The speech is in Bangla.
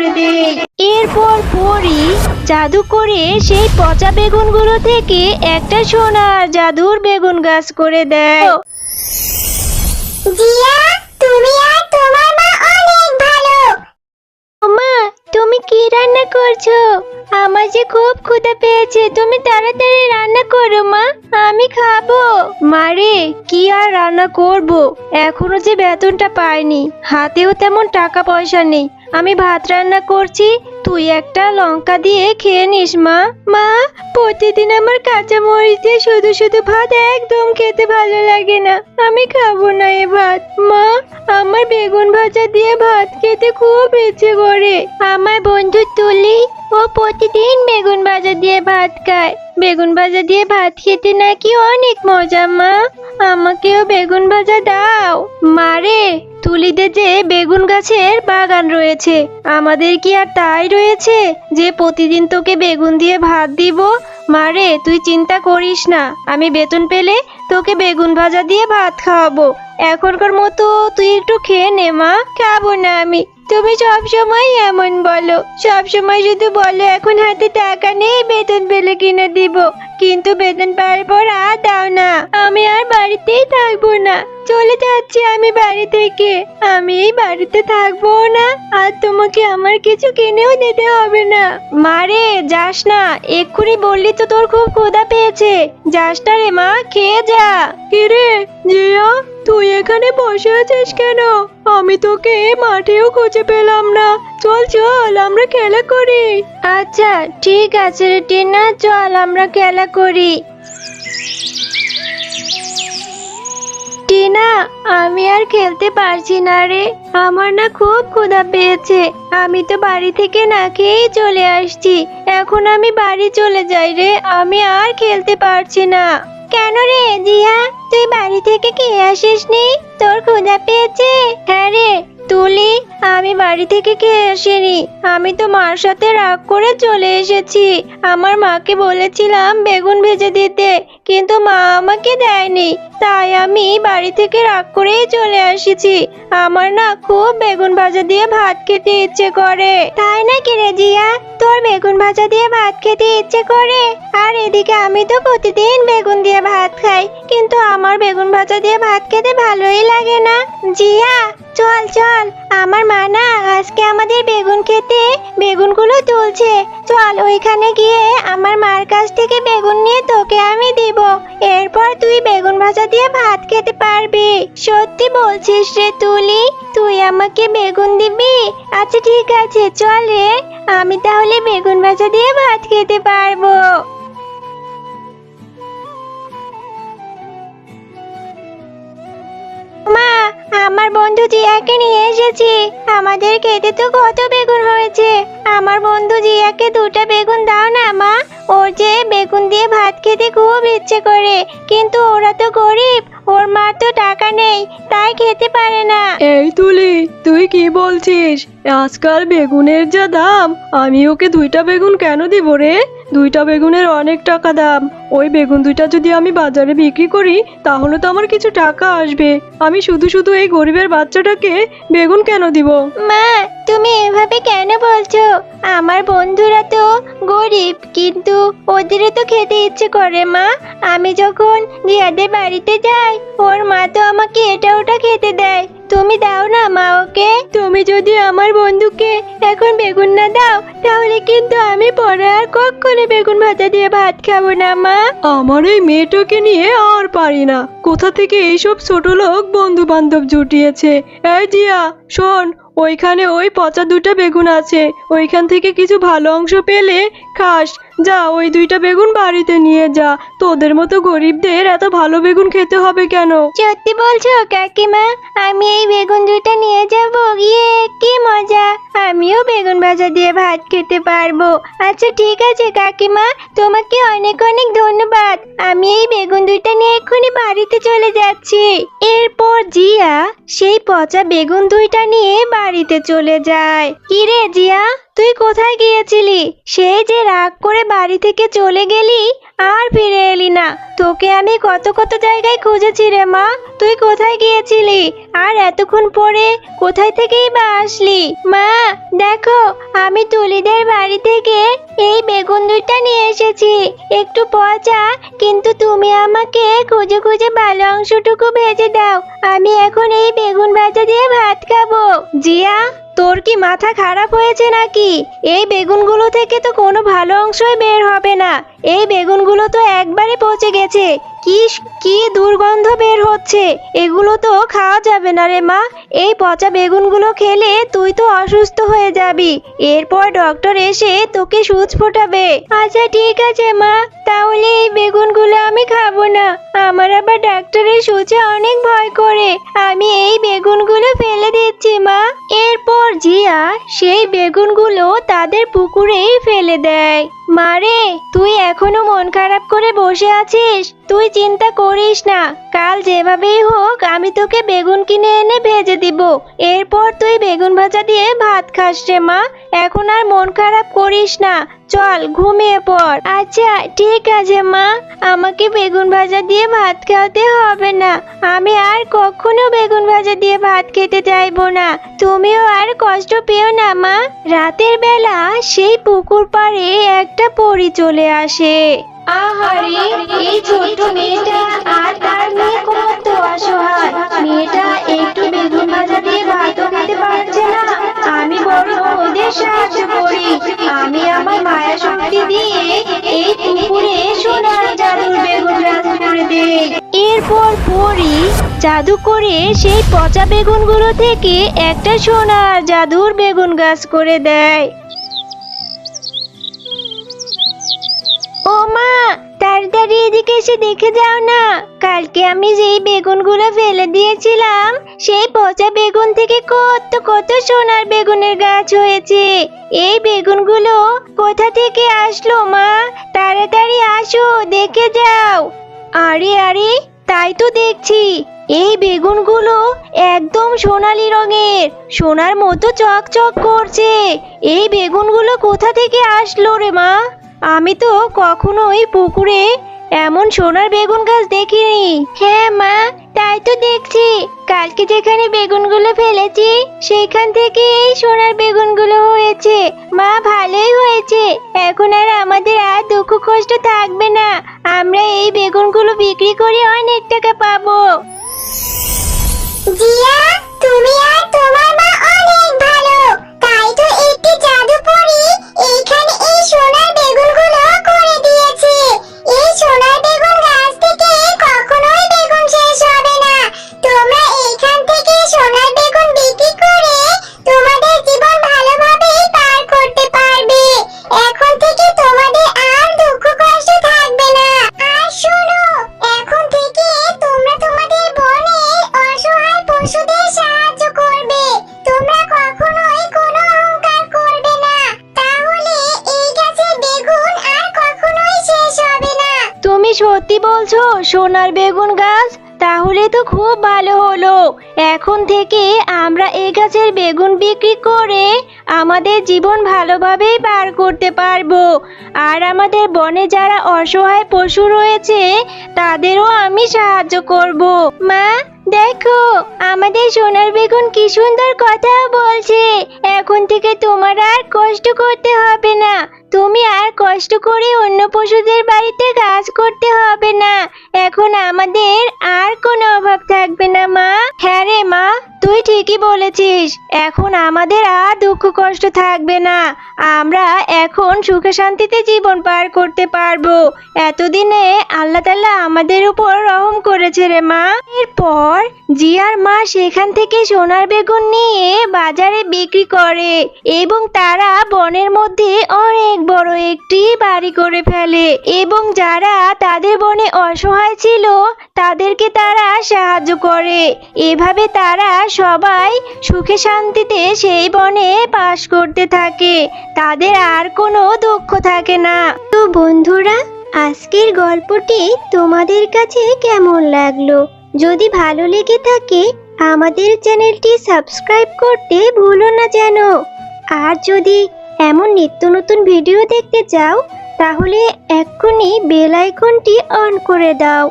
করে দেই। এরপর পরি জাদু করে সেই পচা বেগুনগুলো থেকে একটা সোনার জাদুর বেগুন গাছ করে দেয়। জিয়া, তুমি আর তোমার মা অনেক ভালো। মা, তুমি কি রান্না করছো? আমার যে খুব ক্ষুধা পেয়েছে, তুমি তাড়াতাড়ি রান্না করো মা, আমি খাবো। মারে, কি আর রান্না করব, এখনো যে বেতনটা পাইনি, হাতেও তেমন টাকা পয়সা নেই। আমি ভাত রান্না করছি, তুই একটা লঙ্কা দিয়ে খেয়ে নিস মা। মা, প্রতিদিন আমার কাঁচা মরিচ দিয়ে শুধু শুধু ভাত একদম খেতে ভালো লাগে না, আমি খাবো না এ ভাত। মা, আমার বেগুন ভাজা দিয়ে ভাত খেতে খুব ইচ্ছে করে। আমার বন্ধু তুলি, ও প্রতিদিন বেগুন ভাজা দিয়ে ভাত খায়। বেগুন ভাজা দিয়ে ভাত খেতে নাকি অনেক মজা। মা, আমাকেও বেগুন ভাজা দাও। মারে, তুলিতে যে বেগুন গাছের বাগান রয়েছে, আমাদের কি আর তাই রয়েছে যে প্রতিদিন তোকে বেগুন দিয়ে ভাত দিব? মারে, তুই চিন্তা করিস না, আমি বেতন পেলে তোকে বেগুন ভাজা দিয়ে ভাত খাওয়াবো। এখনকার মতো তুই একটু খেয়ে নে মা। খাবো না আমি। তুমি সব সময় এমন বলো, সব সময় শুধু বলো এখন হাতে টাকা নেই, বেতন পেলে কিনে দিব, কিন্তু বেতন পাওয়ার পর আর দাও না। আমি আর বাড়িতেই থাকবো না, চলে যাচ্ছি আমি বাড়ি থেকে। আমি এই বাড়িতে থাকবো না, আর তোমাকে আমার কিছু কিনেও দিতে হবে না। মারে, যাস না, এক্ষুনি বললি তো তোর খুব ক্ষুধা পেয়েছে। যাস না রে মা, খেয়ে যা। কিরে জিয়া, তুই এখানে বসে আছিস কেন? আমি তোকে মাঠেও খুঁজে পেলাম না। চল চল, আমরা খেলা করি। আচ্ছা ঠিক আছে রে টিনা, চল আমরা খেলা করি। টিনা, আমি আর খেলতে পারছি না রে, আমার না খুব ক্ষুধা পেয়েছে। আমি তো বাড়ি থেকে না খেয়েই চলে আসছি, এখন আমি বাড়ি চলে যাই রে, আমি আর খেলতে পারছি না। কেন রে জিয়া, তুই বাড়ি থেকে খেয়ে আসিসনি? তোর ক্ষুধা পেয়েছে? হ্যাঁ রে তুলি, আমি বাড়ি থেকে খেয়ে আসিনি, আমি তো মার সাথে রাগ করে চলে এসেছি। আমার মাকে বলেছিলাম বেগুন ভেজে দিতে, কিন্তু মা আমাকে দেয়নি, তাই আমি বাড়ি থেকে রাগ করেই চলে এসেছি। আমার না খুব বেগুন ভাজা দিয়ে ভাত খেতে ইচ্ছে করে। তাই নাকি রে জিয়া, তোর বেগুন ভাজা দিয়ে ভাত খেতে ইচ্ছে করে? আর এদিকে আমি তো প্রতিদিন বেগুন দিয়ে ভাত খাই, কিন্তু আমার বেগুন ভাজা দিয়ে ভাত খেতে ভালোই লাগে না। জিয়া চল চল, আমার মা না আজকে আমাদের বেগুন খেতে বেগুনগুলো তুলছে, চল ওইখানে গিয়ে আমার মার কাছ থেকে বেগুন নিয়ে তোকে আমি দিব, এরপর তুই বেগুন ভাজা দিয়ে ভাত খেতে পারবি। সত্যি বলছিস রে তুলি, তুই আমাকে বেগুন দিবি? আচ্ছা ঠিক আছে, চল রে, আমি তাহলে বেগুন ভাজা দিয়ে ভাত খেতে পারবো। মা, আমার বন্ধু জিয়াকে নিয়ে এসেছি, আমাদের খেতে তো কত বেগুন হয়েছে, আমার বন্ধু জিয়াকে দুটো বেগুন দাও না মা, ওর যে বেগুন দিয়ে ভাত খেতে খুব ইচ্ছে করে, কিন্তু ওরা তো গরিব, ওর মার তো টাকা নেই, তাই খেতে পারে না। এই তুলি, তুই কি বলছিস? আজকাল বেগুনের যা দাম, আমি ওকে দুইটা বেগুন কেন দিব রে? দুইটা বেগুনের অনেক টাকা দাম। ওই বেগুন দুইটা যদি আমি বাজারে বিক্রি করি, তাহলে তো আমার কিছু টাকা আসবে। আমি শুধু শুধু এই গরিবের বাচ্চাটাকে বেগুন কেন দিব? মা, তুমি এভাবে কেন বলছো? আমার বন্ধুরা তো গরিব, কিন্তু ওদেরও তো খেতে ইচ্ছে করে মা। আমি যখন জিয়াদের বাড়িতে যাই, ওর মা তো আমাকে এটা ওটা খেতে দেয়, তুমি দাও না মা ওকে। তুমি যদি আমার বন্ধুকে এখন বেগুন না দাও, তাহলে কিন্তু আমি পরে আর কখনো বেগুন ভাজা দিয়ে ভাত খাবো না মা। আমার এই মেয়েটাকে নিয়ে আর পারি না, কোথা থেকে এইসব ছোট লোক বন্ধু বান্ধব জুটিয়েছে। এই জিয়া শোন, ওইখানে ওই পচা দুটো বেগুন আছে, ওইখান থেকে কিছু ভালো অংশ পেলে খাস। যা, ওই দুইটা বেগুন বাড়িতে নিয়ে যা, তোদের মতো গরিবদের এত ভালো বেগুন খেতে হবে কেন? সত্যি বলছো কাকিমা? আমি এই বেগুন দুটো নিয়ে যাব, গিয়ে কি মজা, আমিও বেগুন ভাজা দিয়ে ভাত খেতে পারবো। আচ্ছা ঠিক আছে কাকিমা, তোমাকে অনেক অনেক ধন্যবাদ, আমি এই বেগুন দুটো নিয়ে এক্ষুনি বাড়িতে চলে যাচ্ছি। এরপর জিয়া সেই পচা বেগুন দুইটা নিয়ে বাড়িতে চলে যায়। কি রে জিয়া, তুই কোথায় গিয়েছিলি? সেই যে রাগ করে বাড়ি থেকে চলে গেলি, আর ফিরে এলি না। তোকে আমি কত কত জায়গায় খুঁজেছি রে মা, তুই কোথায় গিয়েছিলি? আর এতক্ষণ পরে কোথায় থেকেই বা আসলি? মা দেখো, আমি তুলিদের বাড়ি থেকে এই বেগুন দুইটা নিয়ে এসেছি, একটু পচা, কিন্তু তুমি আমাকে খুঁজে খুঁজে ভালো অংশটুকু ভেজে দাও। আমি এখন এই বেগুন ভাজা দিয়ে ভাত খাবো। জিয়া, তোর কি মাথা খারাপ হয়েছে নাকি? এই বেগুনগুলো থেকে তো কোনো ভালো অংশই বের হবে না। এই বেগুনগুলো তো একবারে পচে গেছে। কি কি দুর্গন্ধ বের হচ্ছে, এগুলো তো খাওয়া যাবে না রে মা। এই পচা বেগুনগুলো খেলে তুই তো অসুস্থ হয়ে যাবি, এরপর ডক্টর এসে তোকে সুচ ফোটাবে। আচ্ছা ঠিক আছে মা, তাহলে এই বেগুনগুলো আমি খাবো না। আমার আবার ডাক্তারের সুচে অনেক ভয় করে। আমি এই বেগুনগুলো ফেলে দিচ্ছি মা। এরপর জিয়া সেই বেগুনগুলো তাদের পুকুরেই ফেলে দেয়। মারে, তুই এখনো মন খারাপ করে বসে আছিস? তুই চিন্তা করিস না, কাল যেভাবেই হোক আমি তোকে বেগুন কিনে এনে ভেজে দিব। এরপর তুই বেগুন ভাজা দিয়ে ভাত খাস রে মা। এখন আর মন খারাপ করিস না, চল ঘুমিয়ে পড়। আচ্ছা ঠিক আছে মা, আমাকে বেগুন ভাজা দিয়ে ভাত খাওয়াতে হবে না। আমি আর কখনো বেগুন ভাজা দিয়ে ভাত খেতে চাইবো না। তুমিও আর কষ্ট পেও না মা। রাতের বেলা সেই পুকুর পাড়ে একটা পরী চলে আসে। আহারে, এই ছোট্ট মেয়েটা আর তার মেয়ে কত অসহায়। মেয়েটা একটু বেগুন ভাজা দিয়ে ভাতও খেতে পারছে না। আমি বরং ওদের সাহায্য করি। আমি আমার মায়া শক্তি দিয়ে এই পুকুরে সোনার জাদুর বেগুন গাছ করে দেই। এরপর পরী জাদু করে সেই পচা বেগুনগুলো থেকে একটা সোনার জাদুর বেগুন গাছ করে দেয়। ও মা, তাড়াতাড়ি এদিকে এসে দেখে যাও না, কালকে আমি যেই বেগুনগুলো ফেলে দিয়েছিলাম সেই পচা বেগুন থেকে কত কত সোনার বেগুনের গাছ হয়েছে। এই বেগুনগুলো কোথা থেকে আসলো মা? তাড়াতাড়ি আসো, দেখে যাও। আরে আরে, তাই তো দেখছি, এই বেগুনগুলো একদম সোনালী রঙের, সোনার মতো চকচক করছে। এই বেগুনগুলো কোথা থেকে আসলো রে মা? আমি তো কখনোই পুকুরে এমন সোনার বেগুন গাছ দেখিনি। হ্যাঁ মা, তাই তো দেখছি, কালকে যেখানে বেগুনগুলো ফেলেছি সেখান থেকে এই সোনার বেগুনগুলো হয়েছে। মা, ভালোই হয়েছে, এখন আর আমাদের আর দুঃখ কষ্ট থাকবে না। আমরা এই বেগুনগুলো বিক্রি করে অনেক টাকা পাবো। জিয়া, তুমি আর তোমার মা অনেক ভালো। তাই তো একটি জাদু পরী এইখানে এই সোনার বেগুনগুলো করে দিয়েছে। এই সোনার বেগুন গাছ থেকে কখনোই বেগুন শেষ হবে না। তোমরা এইখান থেকে সোনার বেগুন বিক্রি করে তোমাদের জীবন ভালোভাবেই পার করতে পারবে। এখন থেকে তোমাদের আর দুঃখ কষ্ট থাকবে না। আর শোনো, এখন থেকে তোমরা তোমাদের বনের অসহায় পশুদের সাহায্য করবে। তোমরা কখনোই কোনো অহংকার করবে না, তাহলে এই গাছের বেগুন আর কখনোই শেষ হবে না। তুমি সত্যি বলছো সোনার বেগুন গাছ? তাহলে তো খুব ভালো হলো। এখন থেকে আমরা এই গাছের বেগুন বিক্রি করে আমাদের জীবন ভালোভাবেই পার করতে পারবো। আর আমাদের বনে যারা অসহায় পশু রয়েছে তাদেরও আমি সাহায্য করব। মা, দেখো আমাদের সোনার বেগুন কি সুন্দর কথা বলছে। এখন থেকে তোমার আর কষ্ট করতে হবে না। তুমি আর কষ্ট করে অন্য পশুদের বাড়িতে কাজ করতে হবে না। এখন আমাদের আর কোনো অভাব থাকবে না মা। হ্যাঁ রে মা, তুই ঠিকই বলেছিস। এখন আমাদের আর দুঃখ কষ্ট থাকবে না। আমরা এখন সুখে শান্তিতে জীবন পার করতে পারবো। এতদিনে আল্লাহ তাআলা আমাদের উপর রহম করেছে রে মা। এরপর জিয়ার মা সেখান থেকে সোনার বেগুন নিয়ে বাজারে বিক্রি করে এবং তারা বনের মধ্যে অনেক বড় একটি বাড়ি করে ফেলে এবং যারা তাদের বনে অসহায় ছিল তাদেরকে তারা সাহায্য করে। এভাবে তারা সবাই সুখে শান্তিতে সেই বনে বাস করতে থাকে। তাদের আর কোনো দুঃখ থাকে না। তো বন্ধুরা, আজকের গল্পটি তোমাদের কাছে কেমন লাগলো? যদি ভালো লেগে থাকে আমাদের চ্যানেলটি সাবস্ক্রাইব করতে ভুলো না যেন। আর যদি এমন নিত্য নতুন ভিডিও দেখতে চাও তাহলে এক্ষুনি বেল আইকনটি অন করে দাও।